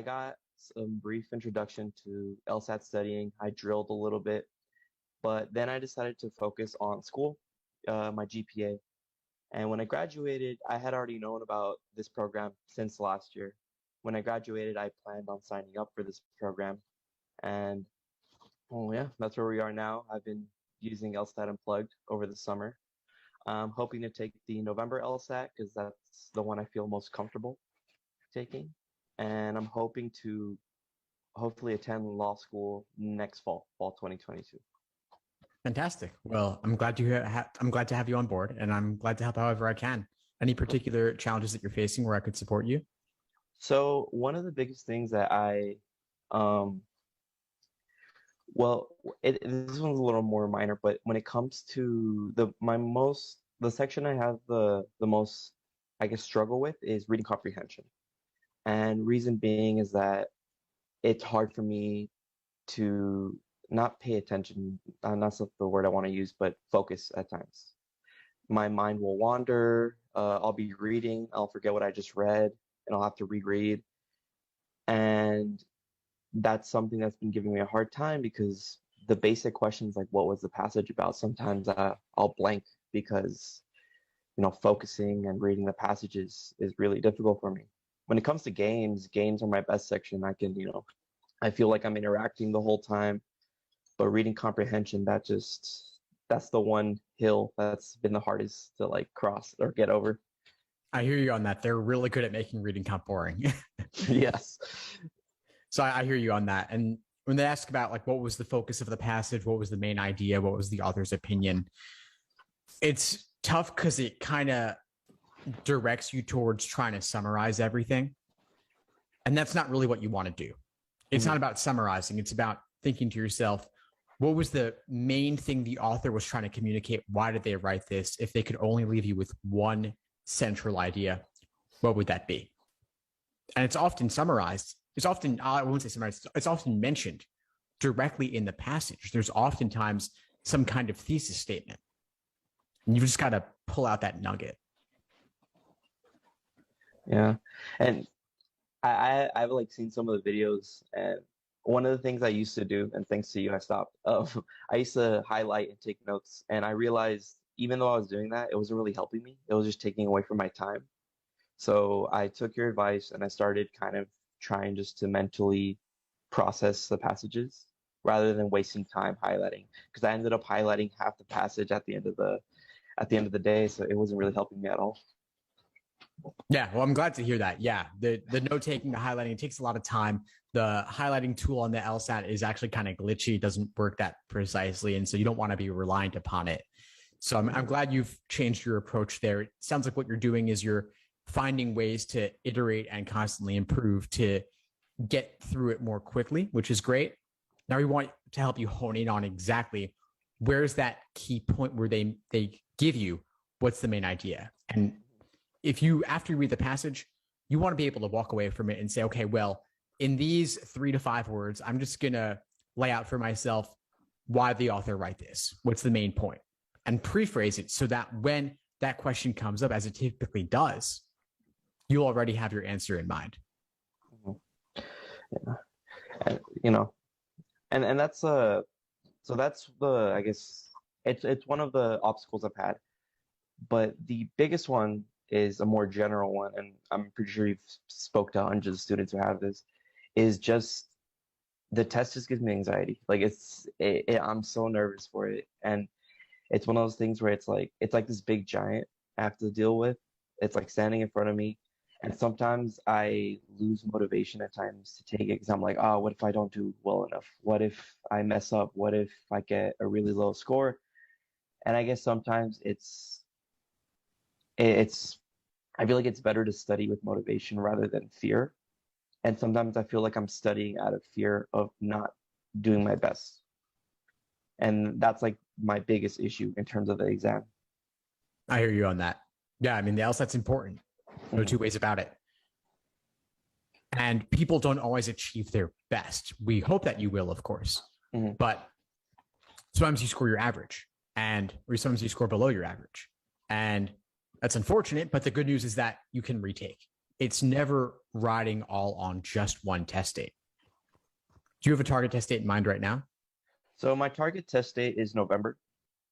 got some brief introduction to LSAT studying. I drilled a little bit, but then I decided to focus on school, my GPA. And when I graduated, I had already known about this program since last year. When I graduated, I planned on signing up for this program. And oh yeah, that's where we are now. I've been using LSAT Unplugged over the summer. I'm hoping to take the November LSAT because that's the one I feel most comfortable taking. And I'm hoping to hopefully attend law school next fall 2022. Fantastic. Well, I'm glad to have you on board, and I'm glad to help however I can. Any particular challenges that you're facing where I could support you? So one of the biggest things that um, well, this one's a little more minor, but when it comes to the section I have the most, I guess, struggle with is reading comprehension. And reason being is that it's hard for me to not pay attention. That's not the word I want to use, but focus at times. My mind will wander. I'll be reading, I'll forget what I just read, and I'll have to reread. And that's something that's been giving me a hard time because the basic questions like what was the passage about, sometimes I'll blank because focusing and reading the passages is really difficult for me. When it comes to games are my best section. I feel like I'm interacting the whole time, but reading comprehension, that's the one hill that's been the hardest to like cross or get over. I hear you on that. They're really good at making reading comp boring. Yes. So I hear you on that. And when they ask about like what was the focus of the passage, what was the main idea, what was the author's opinion, it's tough because it kind of directs you towards trying to summarize everything. And that's not really what you want to do. It's not about summarizing. It's about thinking to yourself, what was the main thing the author was trying to communicate? Why did they write this? If they could only leave you with one central idea, what would that be? And it's often summarized. It's often, I won't say summarized, it's often mentioned directly in the passage. There's oftentimes some kind of thesis statement. And you've just got to pull out that nugget. Yeah. And I've like seen some of the videos, and one of the things I used to do, and thanks to you, I stopped. I used to highlight and take notes, and I realized even though I was doing that, it wasn't really helping me. It was just taking away from my time. So I took your advice and I started kind of trying just to mentally process the passages rather than wasting time highlighting, because I ended up highlighting half the passage at the end of the day, so it wasn't really helping me at all. Yeah, well, I'm glad to hear that. Yeah, the note taking, the highlighting, it takes a lot of time. The highlighting tool on the LSAT is actually kind of glitchy. It doesn't work that precisely, and so you don't want to be reliant upon it. So I'm glad you've changed your approach there. It sounds like what you're doing is you're finding ways to iterate and constantly improve to get through it more quickly, which is great. Now we want to help you hone in on exactly where's that key point where they give you what's the main idea. And if you, after you read the passage, you want to be able to walk away from it and say, okay, well, in these 3 to 5 words, I'm just going to lay out for myself why the author write this. What's the main point? And prephrase it so that when that question comes up, as it typically does, you'll already have your answer in mind. Yeah. And, and that's so that's the, I guess it's one of the obstacles I've had, but the biggest one is a more general one, and I'm pretty sure you've spoke to hundreds of students who have this, is just the test just gives me anxiety. Like I'm so nervous for it, and it's one of those things where it's like this big giant I have to deal with. It's like standing in front of me, and sometimes I lose motivation at times to take it because I'm like, oh, what if I don't do well enough? What if I mess up? What if I get a really low score? And I guess sometimes it's I feel like it's better to study with motivation rather than fear. And sometimes I feel like I'm studying out of fear of not doing my best. And that's like my biggest issue in terms of the exam. I hear you on that. Yeah, I mean, the LSAT's important. No two ways about it. And people don't always achieve their best. We hope that you will, of course. But sometimes you score your average, or sometimes you score below your average. And that's unfortunate, but the good news is that you can retake. it's never riding all on just one test date. Do you have a target test date in mind right now? So my target test date is November.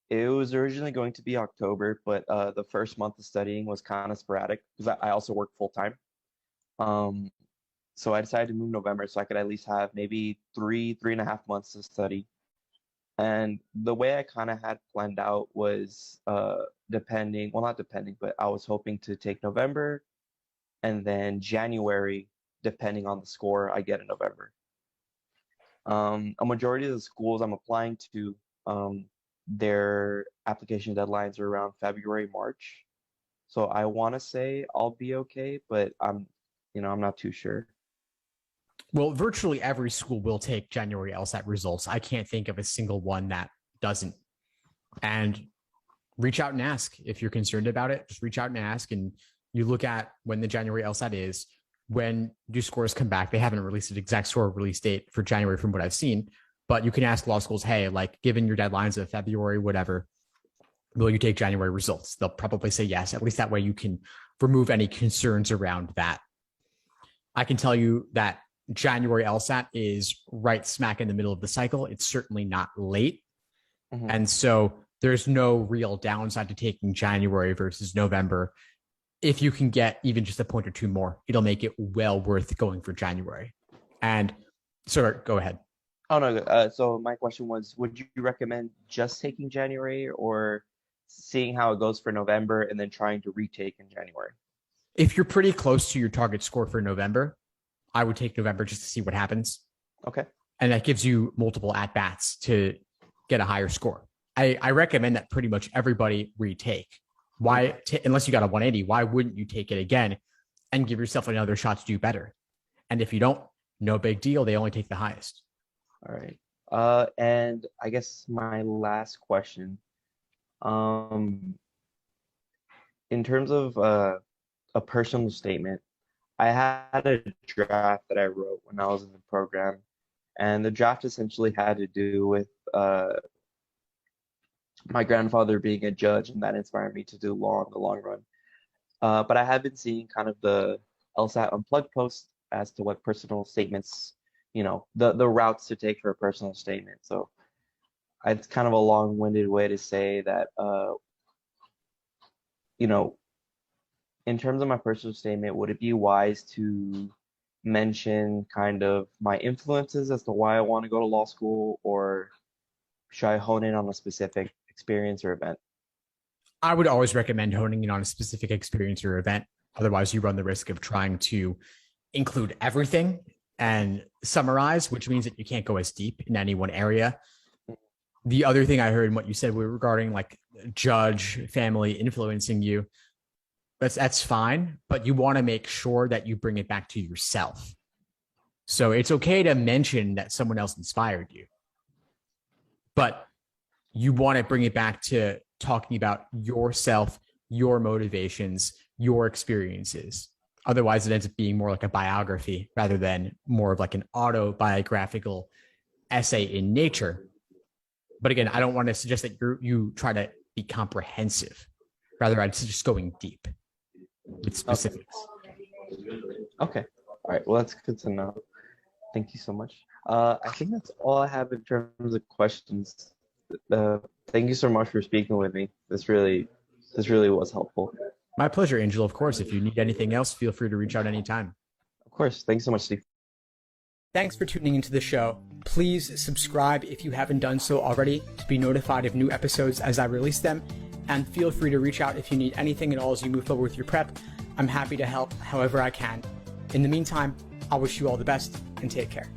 It was originally going to be October, but the first month of studying was kind of sporadic because I also work full time. Um, so I decided to move November so I could at least have maybe 3.5 months to study. And the way I kind of had planned out was depending, well, not depending, but I was hoping to take November and then January, depending on the score I get in November. A majority of the schools I'm applying to, their application deadlines are around February, March. So I want to say I'll be okay, but I'm not too sure. Well, virtually every school will take January LSAT results. I can't think of a single one that doesn't. And reach out and ask if you're concerned about it. Just reach out and ask. And you look at when the January LSAT is, when do scores come back? They haven't released an exact score release date for January from what I've seen, but you can ask law schools, hey, like given your deadlines of February, whatever, will you take January results? They'll probably say yes. At least that way you can remove any concerns around that. I can tell you that January LSAT is right smack in the middle of the cycle. It's certainly not late. Mm-hmm. And so there's no real downside to taking January versus November. If you can get even just a point or two more, it'll make it well worth going for January. And sorry, go ahead. Oh, no. So my question was, would you recommend just taking January or seeing how it goes for November and then trying to retake in January? If you're pretty close to your target score for November, I would take November just to see what happens. Okay. And that gives you multiple at-bats to get a higher score. I recommend that pretty much everybody retake. Why, unless you got a 180, why wouldn't you take it again and give yourself another shot to do better? And if you don't, no big deal. They only take the highest. All right. And I guess my last question, in terms of a personal statement, I had a draft that I wrote when I was in the program, and the draft essentially had to do with my grandfather being a judge, and that inspired me to do law in the long run. But I have been seeing kind of the LSAT Unplugged post as to what personal statements, the routes to take for a personal statement. So it's kind of a long-winded way to say that, in terms of my personal statement, would it be wise to mention kind of my influences as to why I want to go to law school, or should I hone in on a specific experience or event? I would always recommend honing in on a specific experience or event. Otherwise, you run the risk of trying to include everything and summarize, which means that you can't go as deep in any one area. The other thing I heard in what you said regarding like judge family influencing you, that's fine, but you want to make sure that you bring it back to yourself. So it's okay to mention that someone else inspired you, but you want to bring it back to talking about yourself, your motivations, your experiences. Otherwise, it ends up being more like a biography rather than more of like an autobiographical essay in nature. But again, I don't want to suggest that you try to be comprehensive. Rather, I'd suggest going deep with specifics. Okay. All right. Well, that's good to know. Thank you so much. I think that's all I have in terms of questions. Thank you so much for speaking with me. This really was helpful. My pleasure, Angel. Of course, if you need anything else, feel free to reach out anytime. Of course. Thanks so much, Steve. Thanks for tuning into the show. Please subscribe if you haven't done so already to be notified of new episodes as I release them. And feel free to reach out if you need anything at all as you move forward with your prep. I'm happy to help however I can. In the meantime, I'll wish you all the best and take care.